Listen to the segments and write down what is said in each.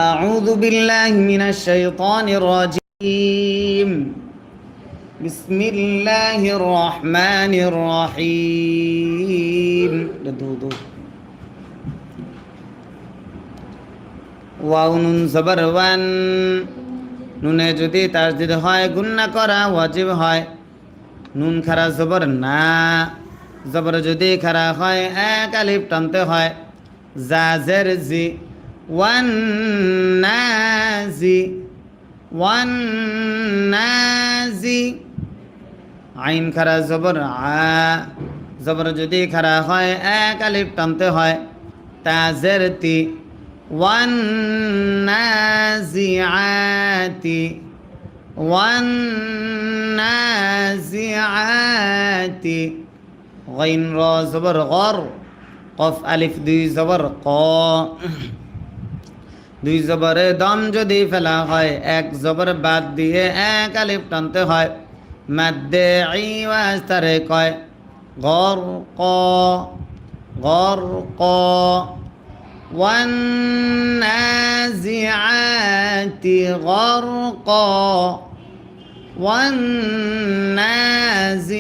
أعوذ بالله من الشيطان الرجيم بسم الله الرحمن الرحيم wow নুন জবর one নুনে যদি তাসদিদ হয় গুন্না করা ওয়াজিব হয়। নুন খারা জবর না, জবর যদি খারা হয় এক আলিফ টানতে হয়। জাজের জি ওয়ান নাজি ওয়ান নাজি। আইন খারা জবর আ, জবর যদি খারা হয় এক আলিফ টানতে হয়। তাজের তি ওয়ান নাজিআতি ওয়ান নাজিআতি। গাইন র জবর গর, কফ আলিফ দুই জবর ক। দুই জবরে দম যদি ফেলা হয় এক জবর বাদ দিয়ে এক আলিফ টানতে হয়। মাদ্দে ই ওয়াস্তারে কয় গর ক গর ক। ওয়ান নাজিআতি গরকা ওয়ান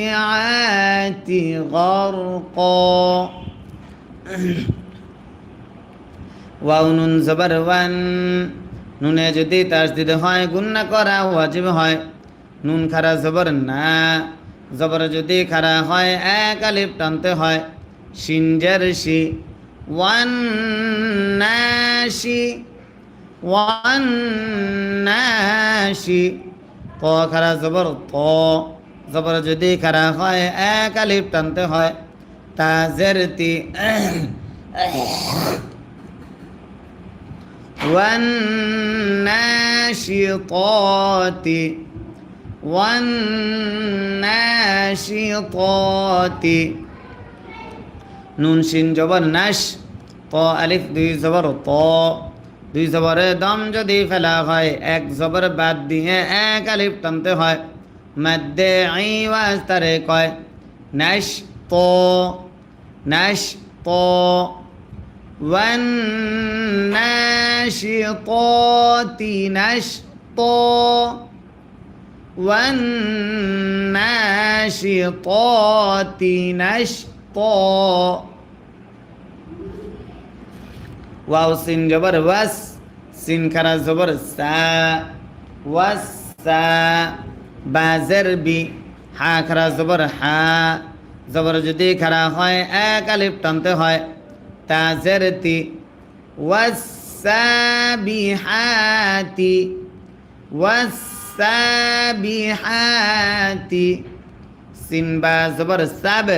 নাজিআতি গরকা। ওয়াও নুন জবর ওয়ান নুনে যদি তাসদিদ হয় গুন্না করা ওয়াজিব হয়। নুন খারা জবর না, জবর যদি খারা হয় এক আলিফ টানতে হয়। শিনজের শি ওয়ান নাশি ওয়ান নাশি। ত খারা জবর ত, জবর যদি খারা হয় এক আলিফ টানতে হয়। তাজের তি ওয়ান নাশিতাতি ওয়ান নাশিতাতি। নুন শিন জবর নাশ, ত আলিফ দুই জবর ত। দুই জবরে দম যদি ফেলা হয় এক জবর বাদ দিয়ে এক আলিফ টানতে হয়। মাদ্দে ই ওয়াস্তারে কয় নাশ ত নাশ ত। ওয়ান নাশিতাতি নাশতা ওয়ান নাশিতাতি নাশতা। ওয়াও সিন জবর ওয়াস, সিন খারা জবর সা ওয়াসা। বাজের বি হা খারা জবর হা, জবর যদি খারা হয় এক আলিফ টানতে হয়। তাজের তি ওয়াসাবিহাতি ওয়াসাবিহাতি। সিন বা জবর সাব,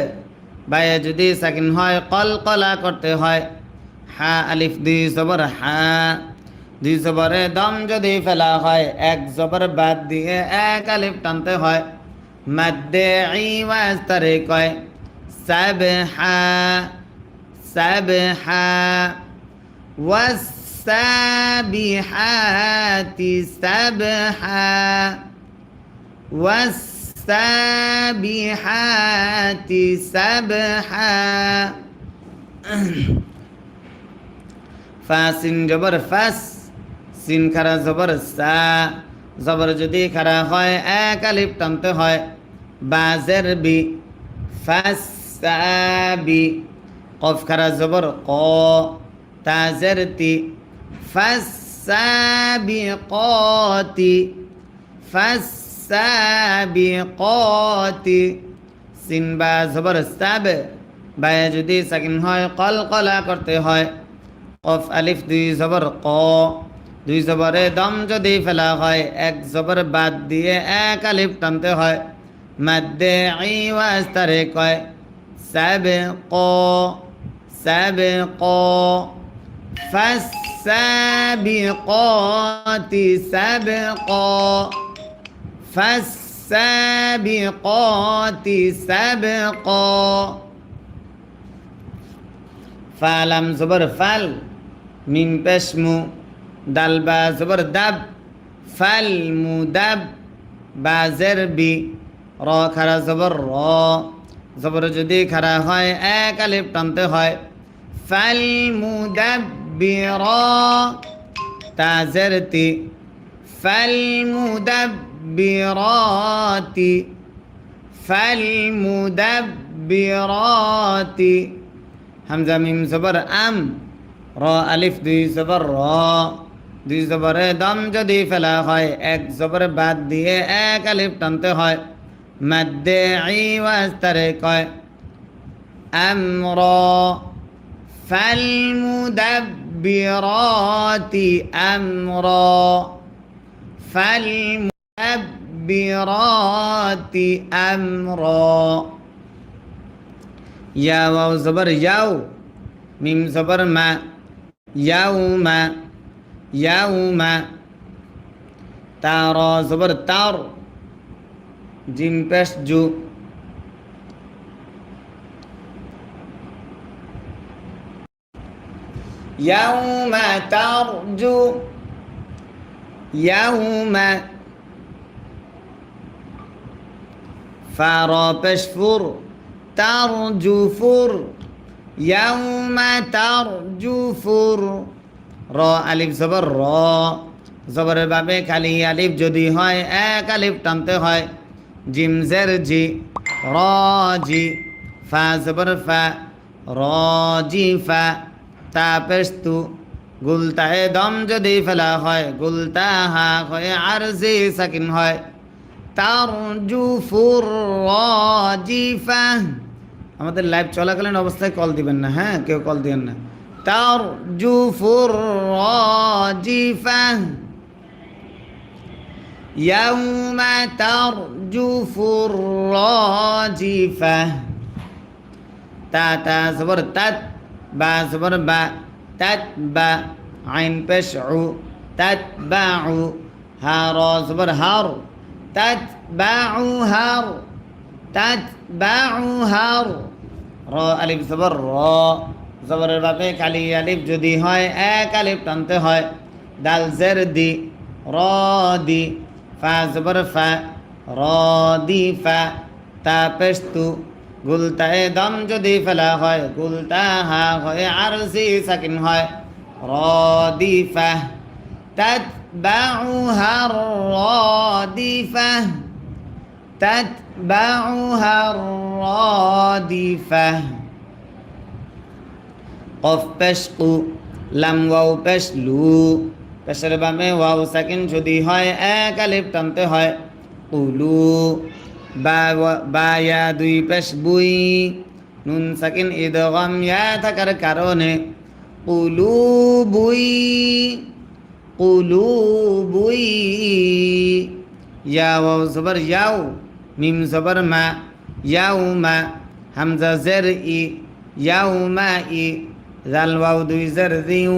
বায়ে যদি সাকিন হয় কলকলা করতে হয়। হা আলিফ দুই জবর হা, দুই জবরে দম যদি ফেলা হয় এক জবর বাদ দিয়ে এক আলিফ টানতে হয়। মাদ্দে ই ওয়াস্তারে কয় সাবহা সাবহা ওয়াসাবিহাতি সাবহা ওয়াসাবিহাতি সাবহা। ফাসিন জবর ফাস, সিন খারা জবর সা, জবর যদি খারা হয় এক আলিফ টানতে হয়। বাজের বি ফাসাবি, কফ খারা জবর ক। তাজের তি ফাসাবিকাতি ফাসাবিকাতি। সিন বা জবর সাব, বায়ে যদি সাকিন হয় কলকলা করতে হয়। কফ আলিফ দুই জবর ক, দুই জবরে দম যদি ফেলা হয় এক জবর বাদ দিয়ে এক আলিফ টানতে হয়। মাদ্দে ই ওয়াস্তারে কয় সাবক সাবক। ফাসাবিকাতি সাবকা ফাসাবিকাতি সাবকা। ফালাম জবর ফাল, মিম পেশ মু, দাল বা জবর দাব, ফাল মুদাব। বাজের বি র খারা জবর র, জবর যদি খারা হয় এক আলিফ টানতে হয়। ফাল মুদাব্বিরা তাজেরতি ফাল মুদাব্বিরাতি ফাল মুদাব্বিরাতি হামজা মিম জবর আম র আলিফ দুই জবর র দুই জবরে দম যদি ফেলা হয় এক জবর বাদ দিয়ে এক আলিফ টানতে হয় মাদ্দে ইওয়াজ তারে কয় আমর ফাল মুদাব্বিরাতি আমর ফাল মুদাব্বিরাতি আমর ইয়া ওয়াও জবর ইয়াও মিম জবর মা ইয়াউমা ইয়াউমা তার জবর তার জিম পেশ জু ইয়াউমা তারজু ইয়াউমা ফার পেশ ফুর তারজুফুর ইয়াউমা তারজুফুর র আলিফ জবর র জবরের বাবে খালি আলিফ যদি হয় এক আলিফ টানতে হয় জিম জের জি র জি ফা জবর ফা র জি ফা তা পেস্তু গুলতায় দম যদি ফেলা হয় গুলতা হা হয় আরজি সাকিন হয় তারজুফুর র জি ফা আমাদের লাইভ চলাকালীন অবস্থায় কল দিবেন না, হ্যাঁ কেউ কল দিবেন না। তারজুফুর রাজিফা ইয়াউমা তারজুফুর রাজিফা তা তা জবর তাত বা জবর বা তাত বা আইন পেশ উ তাত বা উ হা র জবর হার তাত বা উ হার তাত বা উ হার র আলিফ জবর র জবরের বাবে খালি আলিফ যদি হয় এক আলিফ টানতে হয় দাল জের দি র দি ফা জবর ফা র দি ফা তা পেস্তু গুলতায় দম যদি ফেলা হয় গুলতা হা হয় আরজি সাকিন হয় র দি ফা তাতবাউহা রাদিফা তাতবাউহা রাদিফা কফ পেশ কু লাম ওয়াও পেশ লু পেশের বামে ওয়াও সাকিন যদি হয় এক আলিফ টানতে হয় উলু বা ইয়া দুই পেশ বুই নুন সাকিন ইদগাম ইয়া থাকার কারণে উলু বুই ইয়া ওয়াও জবর ইয়াও মিম জবর মা ইয়াও মা হামজা জের ই ইয়াও মা ই জাল ওয়াও দুই জের দিউ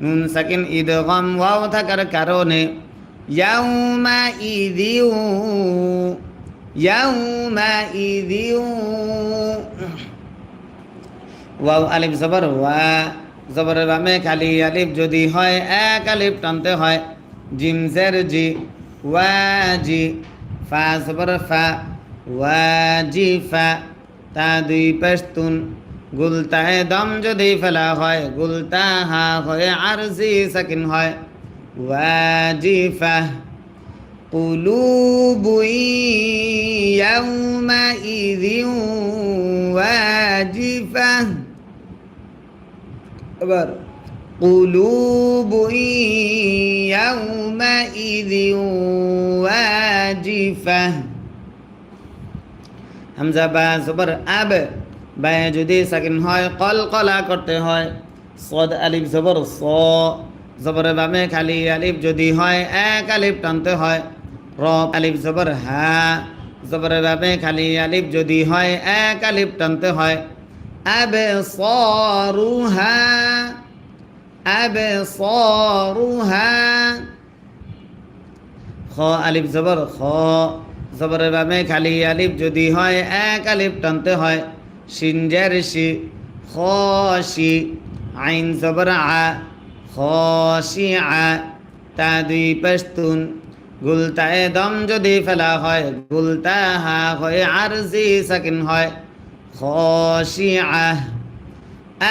নুন সাকিন ইদগাম ওয়াও থাকার কারণে ইয়াউমা ইদিউ ইয়াউমা ইদিউ ওয়াও আলিফ জবর ওয়া জবরের বামে খালি আলিফ যদি হয় এক আলিফ টানতে হয় জিম জের জি ওয়াজি ফা জবর ফা ওয়াজিফা তা দুই পেশতুন গুলতায় দম যদি ফেলা হয় গুলতা হা হয় আরজি সাকিন হয় ওয়াজিফা কুলুবু ইয়াউমাইযিন ওয়াজিফা এবার কুলুবু ইয়াউমাইযিন ওয়াজিফা হামজা বা জবর আব বায়ে যদি সাকিন হয় কলকলা করতে হয় সদ আলিফ জবর স জবরের বামে খালি আলিফ যদি হয় এক আলিফ টানতে হয় র আলিফ জবর হা জবরের বামে খালি আলিফ যদি হয় এক আলিফ টানতে হয় আবসারুহা আবসারুহা খ আলিফ জবর খ জবরের বামে খালি আলিফ যদি হয় এক আলিফ টানতে হয় শিন জের শি খশি আইন জবর আ খশিআ তা দুই পেশতুন গুলতায় দম যদি ফেলা হয় গুলতা হা হয় আরজি সাকিন হয় খশিআ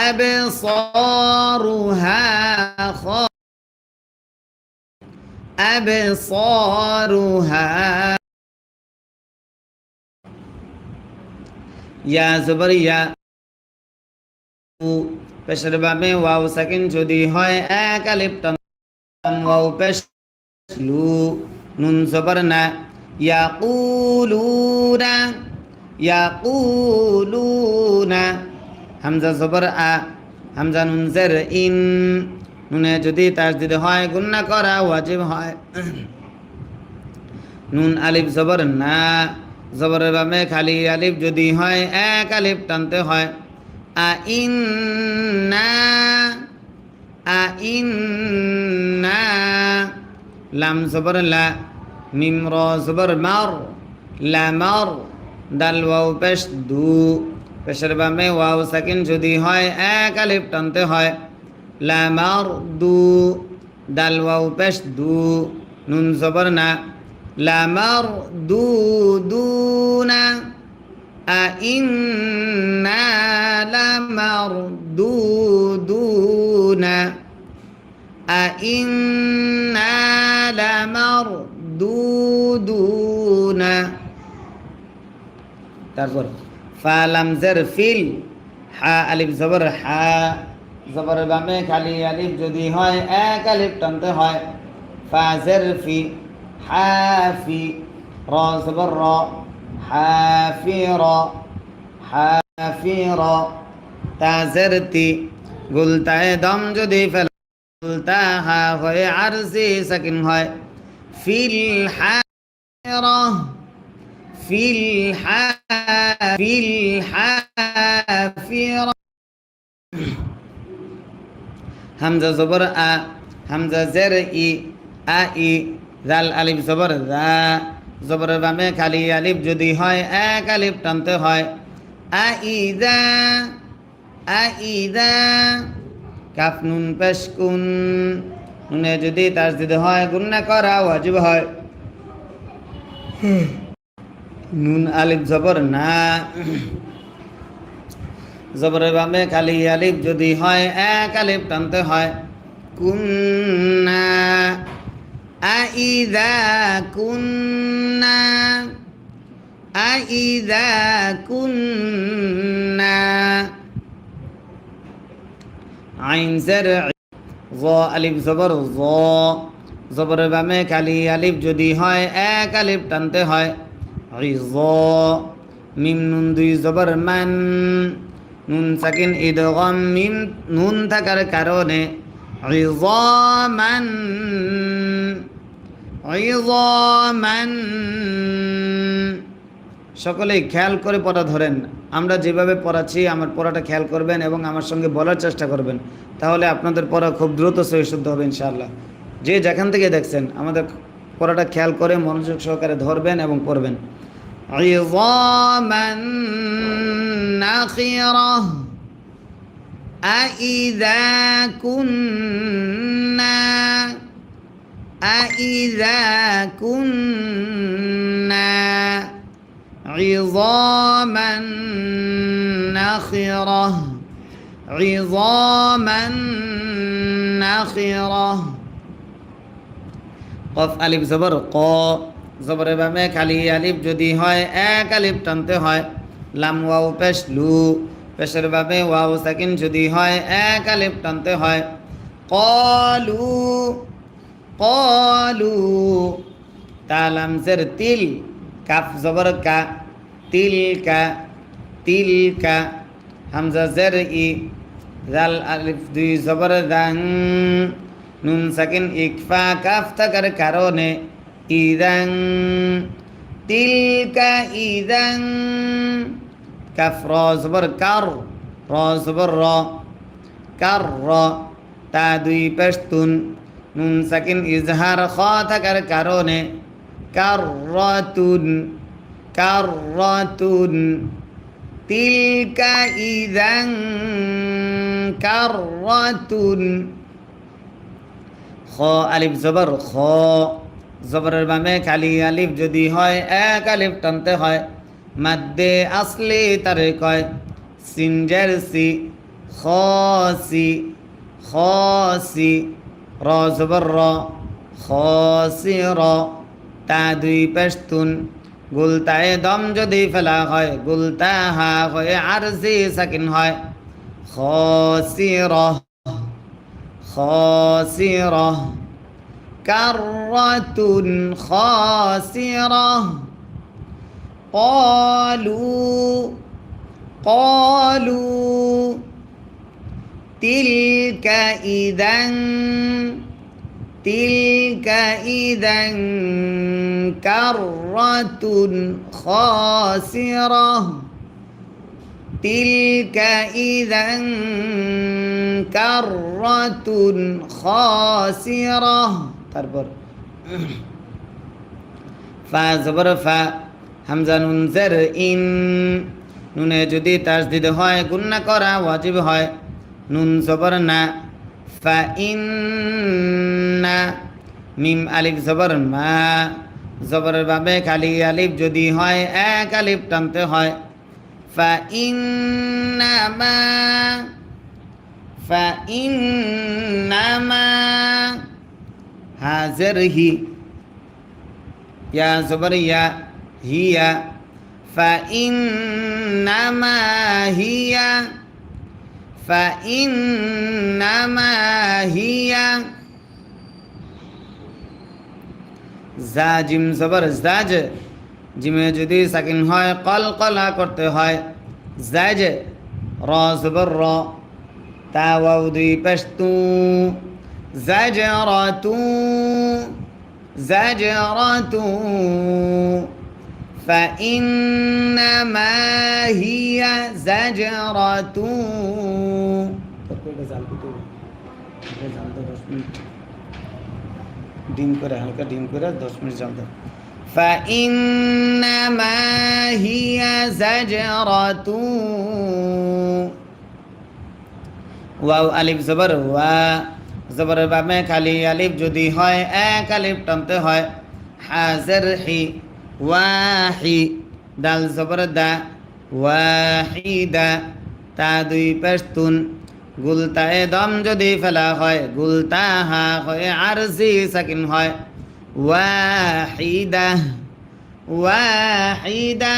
আবসারুহা أبصارها يا زبر يا পেশের বামে ওয়াও সাকিন যদি হয় এক আলিফ টান ওয়াও পেশ লু নুন জবর না ইয়াকুলুনা ইয়াকুলুনা হামজা জবর আ হামজা নুন জের ইন নুনে যদি তাসদিদ হয় গুন্না করা ওয়াজিব হয় নুন আলিফ জবর না জবরের বামে খালি আলিফ যদি হয় এক আলিফ টানতে হয় আইন্না আইন্না লাম জবর লা মিম র জবর মার লামার দাল ওয়াও পেশ দু পেশের বামে ওয়াও সাকিন যদি হয় এক আলিফ টানতে হয় লামার দু দাল ওয়াও পেশ দু নুন জবর না লামার দু দুনা أئنا لمردودون أئنا لمردودون তারপর ফা লাম জের ফিল হা আলিফ জবর হা জবরের বামে খালি আলিফ যদি হয় এক আলিফ টানতে হয় ফা জের ফি হাফি র জবর র حافرة حافرة تازرتي قلت دم جدي فلتاها هي عرسي سكن هاي في الحافرة في الحافرة همزة زبر أ همزة زر إي أ إي ذال ألف زبر ذا জবরের বামে খালি আলিফ যদি হয় এক আলিফ টানতে হয় আইদা আইদা কাফ নুন পেশ কুন নুনে যদি তাসদিদ হয় গুন্না করা ওয়াজিব হয় নুন আলিফ জবর না জবরের বামে খালি আলিফ যদি হয় এক আলিফ টানতে হয় কুন্না أإذا كنا أإذا كنا عين زرع ظا ألف زبر ظا زبر বামে খালি আলিফ যদি হয় এক আলিফ টানতে হয় ইযা মিম নুন দুই জবর মান নুন সাকিন ইদগাম মিম নুন থাকার কারণে ইযামান ইযামান সকলেই খেয়াল করে পড়া ধরেন আমরা যেভাবে পড়াচ্ছি আমার পড়াটা খেয়াল করবেন এবং আমার সঙ্গে বলার চেষ্টা করবেন তাহলে আপনাদের পড়া খুব দ্রুত সহিশুদ্ধ হবে ইনশাআল্লাহ যে যেখান থেকে দেখছেন আমাদের পড়াটা খেয়াল করে মনোযোগ সহকারে ধরবেন এবং পড়বেন ইযামান নাখিরা আইযা কুন্না أإذا كنا عظاما نخرة عظاما نخرة قف ألف زبر قا زبر বামে খালি আলিফ যদি হয় এক আলিফ টানতে হয় লাম ওয়াও পেশ লু পেশের বামে ওয়াও সাকিন যদি হয় এক আলিফ টানতে হয় ক্বালু قالوا তালাম জের তিল কাফ জবর কা তিলকা তিলকা হামজা জের ই জাল আলিফ দুই জবর দাং নুন সাকিন ইকফা কাফ থাকার কারণে ইদাং তিলকা ইদাং কাফ র জবর কার র জবর র কার র তা দুই পেশতুন নুন সাকিন ইজহার খ থাকার কারণে কাররাতুন কাররাতুন তিলকা ইযান কাররাতুন খ আলিফ জবর খ জবরের বামে খালি আলিফ যদি হয় এক আলিফ টানতে হয় মাদ্দে আসলি তারে কয় সিনজার সি খসি খসি র জবর র খসির, তা দুই পেশতুন, গুলতায় দম যদি ফেলা হয় গুলতা হা হয়ে আরজি সাকিন হয়। খসির, খসির, কাররাতুন খসিরা। قالوا قالوا تلك إذا تلك إذا كرة خاسرة تلك إذا كرة خاسرة তারপর ফা জবর ফা, হামজা নুন জের ইন, নুনে যদি তাসদিদ হয় গুন্না করা ওয়াজিব হয়। নুন জবর না, ফা ইন না। মিম আলিফ জবর মা, জবরের ভাবে খালি আলিফ যদি হয় এক আলিফ টানতে হয়। ফা ইন্নামা, ফা ইন্নামা। হাজের হি, ইয়া জবর ইয়া, হিয়া, ফা ইন্নামা হিয়া, ফা ইন্নামা হিয়া। জা জিম জবর জাজ, জিমে যদি সাকিন হয় কলকলা করতে হয় জাজ। র জবর র, তা ওয়াও দুই পেশতু, জাজরাতু, জাজরাতু। فإنما هي زجرة। ডিম করে হালকা ডিম করে 10 মিনিট জাল দাও। فإنما هي زجرة। ওয়াও আলিফ জবর ওয়া, জবরের বামে খালি আলিফ যদি হয় এক আলিফ টানতে হয়। হাজের হি, ওয়াহি, দাল জবর দা, ওয়াহিদা, তা দুই পেশতুন, গুলতায় দম যদি ফেলা হয় গুলতা হা হয়ে আরজি সাকিন হয়। ওয়াহিদা, ওয়াহিদা।